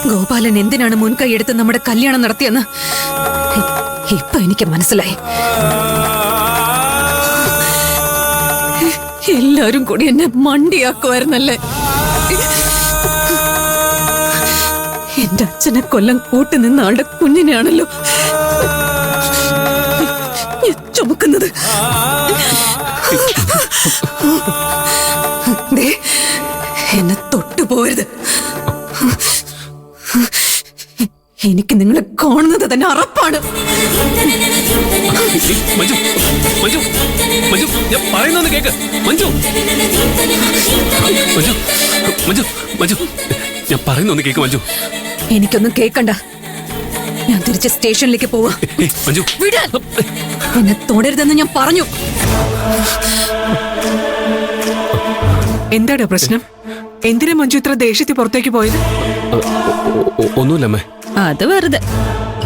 ഗോപാലൻ എന്തിനാണ് മുൻകൈയെടുത്ത് നമ്മുടെ കല്യാണം നടത്തിയെന്ന് ഇപ്പൊ എനിക്ക് മനസ്സിലായി. എല്ലാരും കൂടി എന്നെ മണ്ടിയാക്കുമായിരുന്നല്ലേ. എന്റെ അച്ഛനെ കൊല്ലം കൂട്ടുനിന്ന ആളുടെ കുഞ്ഞിനെയാണല്ലോ ഞാൻ ചുമക്കുന്നത്. എന്നെ തൊട്ടുപോകരുത്. എനിക്ക് നിങ്ങളെ കാണുന്നത് തന്നെ അറപ്പാണ്. മഞ്ജു, മഞ്ജു, മഞ്ജു, ഞാൻ പറയുന്നൊന്ന് കേക്ക്. മഞ്ജു, മഞ്ജു, മഞ്ജു, മഞ്ജു, ഞാൻ പറയുന്നൊന്ന് കേക്ക്. മഞ്ജു, എനിക്കൊന്നും കേക്കണ്ട. ഞാൻ തിരിച്ച് സ്റ്റേഷനിലേക്ക് പോവാ. മഞ്ജു, വിടാൻ. എന്നെ തൊടരുതെന്ന് ഞാൻ പറഞ്ഞു. എന്താടാ പ്രശ്നം? എന്തിനാ മഞ്ജു ഇത്ര ദേഷ്യത്തിൽ പുറത്തേക്ക് പോയത്? ഒന്നുമില്ലമ്മേ. അത് വെറുതെ.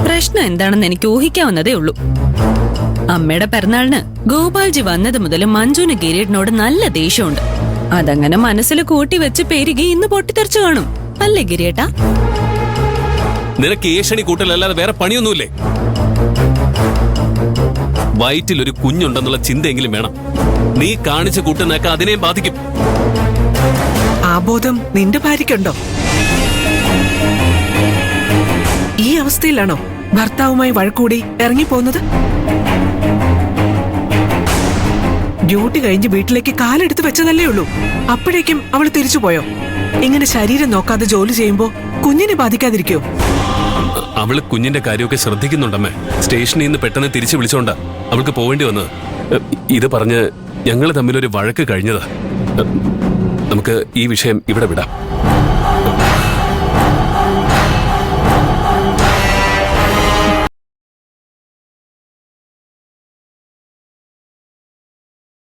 പ്രശ്നം എന്താണെന്ന് എനിക്ക് ഊഹിക്കാവുന്നതേ ഉള്ളൂ. അമ്മയുടെ പിറന്നാളിന് ഗോപാൽജി വന്നത് മുതൽ മഞ്ജുവിന് ഗിരീടിനോട് നല്ല ദേഷ്യമുണ്ട്. അതങ്ങനെ മനസ്സിൽ കൂട്ടി വെച്ച് പെരുകി ഇന്ന് പൊട്ടിത്തെറിച്ചു കാണും. അല്ലേ ഗിരിയേട്ടാ? നിനക്ക് ഏഷണി കൂട്ടലല്ലാതെ വേറെ പണിയൊന്നുമില്ലേ? വയറ്റിൽ ഒരു കുഞ്ഞുണ്ടെന്നുള്ള ചിന്തയെങ്കിലും വേണം. നീ കാണിച്ച കൂട്ടുന്നൊക്കെ അതിനെയും ബാധിക്കും. ആ ബോധം നിന്റെ ഭാര്യയ്ക്കുണ്ടോ? ഈ അവസ്ഥയിലാണോ ഭർത്താവുമായി വഴക്കൂടി ഇറങ്ങിപ്പോകുന്നത്? ഡ്യൂട്ടി കഴിഞ്ഞ് വീട്ടിലേക്ക് കാലെടുത്ത് വെച്ചതല്ലേ ഉള്ളൂ. അപ്പോഴേക്കും അവൾ തിരിച്ചുപോയോ? ഇങ്ങനെ ശരീരം നോക്കാതെ ജോലി ചെയ്യുമ്പോ കുഞ്ഞിനെ ബാധിക്കാതിരിക്കോ? അവള് കുഞ്ഞിന്റെ കാര്യമൊക്കെ ശ്രദ്ധിക്കുന്നുണ്ടമ്മേ. സ്റ്റേഷനിൽ നിന്ന് പെട്ടെന്ന് തിരിച്ചു വിളിച്ചോണ്ടാ അവൾക്ക് പോവേണ്ടി വന്നത്. ഇത് പറഞ്ഞ് ഞങ്ങൾ തമ്മിലൊരു വഴക്ക് കഴിഞ്ഞതാ. നമുക്ക് ഈ വിഷയം ഇവിടെ വിടാം.